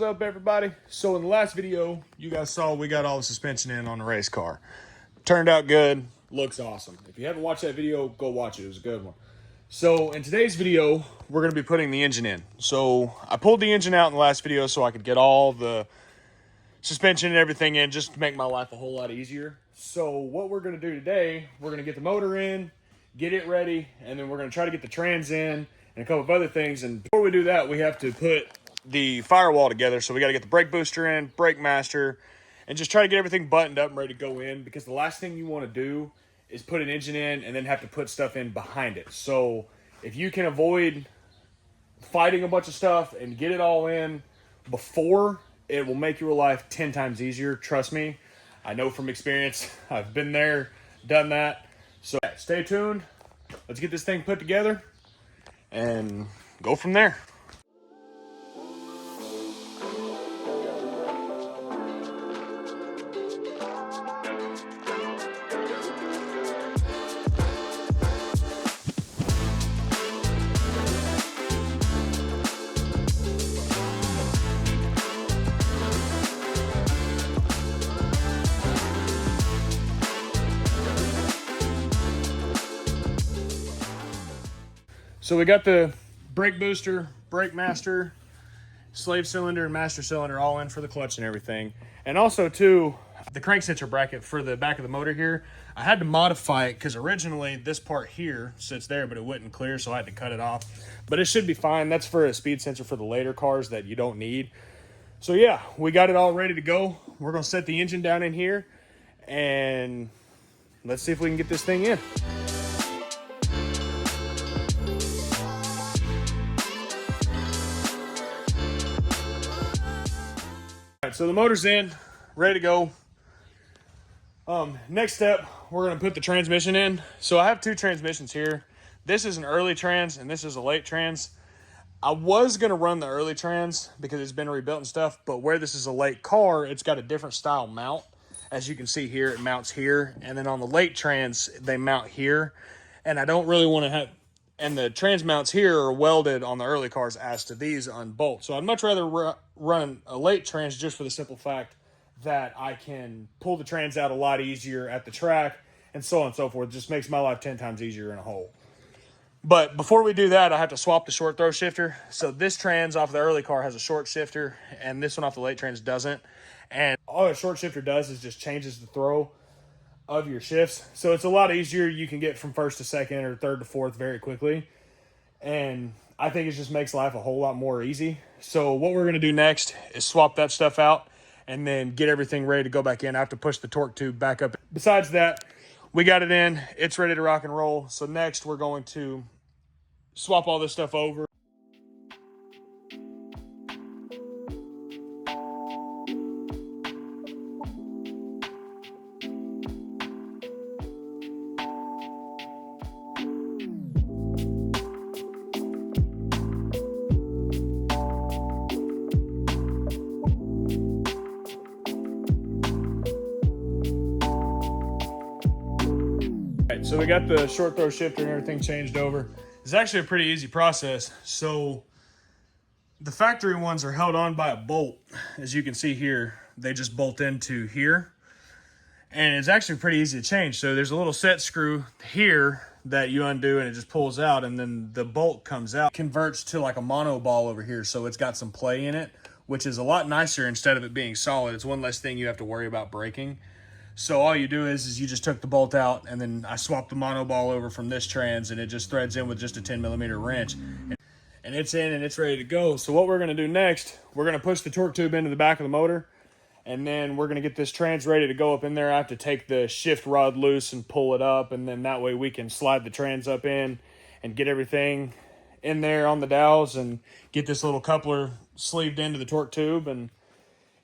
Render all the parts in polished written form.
up, everybody? So in the last video, you guys saw we got all the suspension in on the race car. Turned out good, looks awesome. If you haven't watched that video, go watch it. It was a good one. So in today's video, we're going to be putting the engine in. So I pulled the engine out in the last video so I could get all the suspension and everything in just to make my life a whole lot easier. So what we're going to do today, we're going to get the motor in, get it ready, and then we're going to try to get the trans in and a couple of other things. And before we do that, we have to put the firewall together. So we got to get the brake booster in, brake master, and just try to get everything buttoned up and ready to go in, because the last thing you want to do is put an engine in and then have to put stuff in behind it. So if you can avoid fighting a bunch of stuff and get it all in before, it will make your life 10 times easier. Trust me. I know from experience. I've been there, done that. So stay tuned. Let's get this thing put together and go from there. So we got the brake booster, brake master, slave cylinder, and master cylinder all in for the clutch and everything. And also too, the crank sensor bracket for the back of the motor here, I had to modify it because originally this part here sits there, but it wouldn't clear, so I had to cut it off. But it should be fine. That's for a speed sensor for the later cars that you don't need. So yeah, we got it all ready to go. We're gonna set the engine down in here and let's see if we can get this thing in. So the motor's in, ready to go. Next step, we're going to put the transmission in. So I have two transmissions here. This is an early trans and this is a late trans. I was going to run the early trans because it's been rebuilt and stuff, but where this is a late car, it's got a different style mount. As you can see here, it mounts here. And then on the late trans, they mount here. And I don't really want to have... And the trans mounts here are welded on the early cars as to these unbolt. So I'd much rather run a late trans just for the simple fact that I can pull the trans out a lot easier at the track and so on and so forth. It just makes my life 10 times easier in a hole. But before we do that, I have to swap the short throw shifter. So this trans off the early car has a short shifter and this one off the late trans doesn't. And all a short shifter does is just changes the throw of your shifts. So it's a lot easier. You can get from first to second or third to fourth very quickly. And I think it just makes life a whole lot more easy. So what we're going to do next is swap that stuff out and then get everything ready to go back in. I have to push the torque tube back up. Besides that, we got it in. It's ready to rock and roll. So next we're going to swap all this stuff over. So we got the short throw shifter and everything changed over. It's actually a pretty easy process. So the factory ones are held on by a bolt. As you can see here, they just bolt into here. And it's actually pretty easy to change. So there's a little set screw here that you undo and it just pulls out, and then the bolt comes out, converts to like a mono ball over here. So it's got some play in it, which is a lot nicer instead of it being solid. It's one less thing you have to worry about breaking. So all you do is you just took the bolt out, and then I swapped the mono ball over from this trans, and it just threads in with just a 10mm wrench. And it's in and it's ready to go. So what we're going to do next, we're going to push the torque tube into the back of the motor, and then we're going to get this trans ready to go up in there. I have to take the shift rod loose and pull it up, and then that way we can slide the trans up in and get everything in there on the dowels and get this little coupler sleeved into the torque tube. And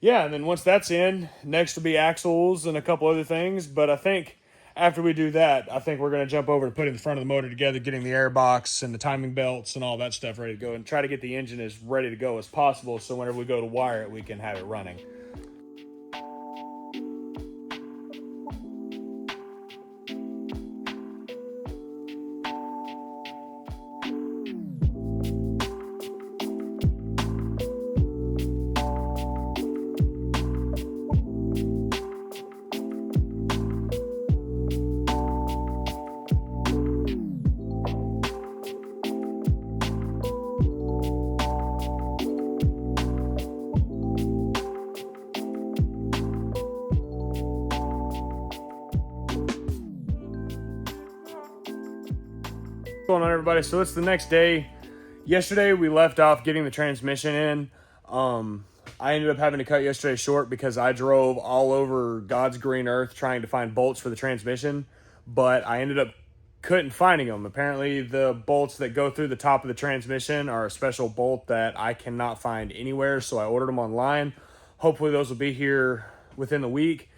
yeah, and then once that's in, next will be axles and a couple other things. But I think after we do that, I think we're going to jump over to putting the front of the motor together, getting the air box and the timing belts and all that stuff ready to go, and try to get the engine as ready to go as possible so whenever we go to wire it, we can have it running. Going on, everybody? So it's the next day. Yesterday we left off getting the transmission in. I ended up having to cut yesterday short because I drove all over God's green earth trying to find bolts for the transmission, but I ended up couldn't finding them. Apparently the bolts that go through the top of the transmission are a special bolt that I cannot find anywhere, so I ordered them online. Hopefully those will be here within the week.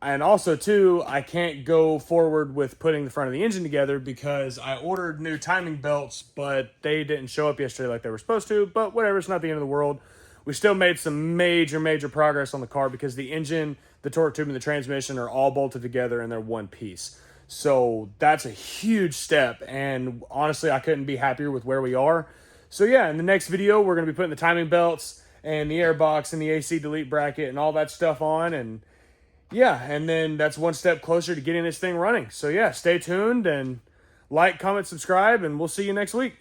And also too, I can't go forward with putting the front of the engine together because I ordered new timing belts, but they didn't show up yesterday like they were supposed to. But whatever, it's not the end of the world. We still made some major progress on the car because the engine, the torque tube, and the transmission are all bolted together and they're one piece. So that's a huge step, and honestly, I couldn't be happier with where we are. So yeah, in the next video, we're going to be putting the timing belts and the air box and the AC delete bracket and all that stuff on, and yeah, and then that's one step closer to getting this thing running. So yeah, stay tuned and like, comment, subscribe, and we'll see you next week.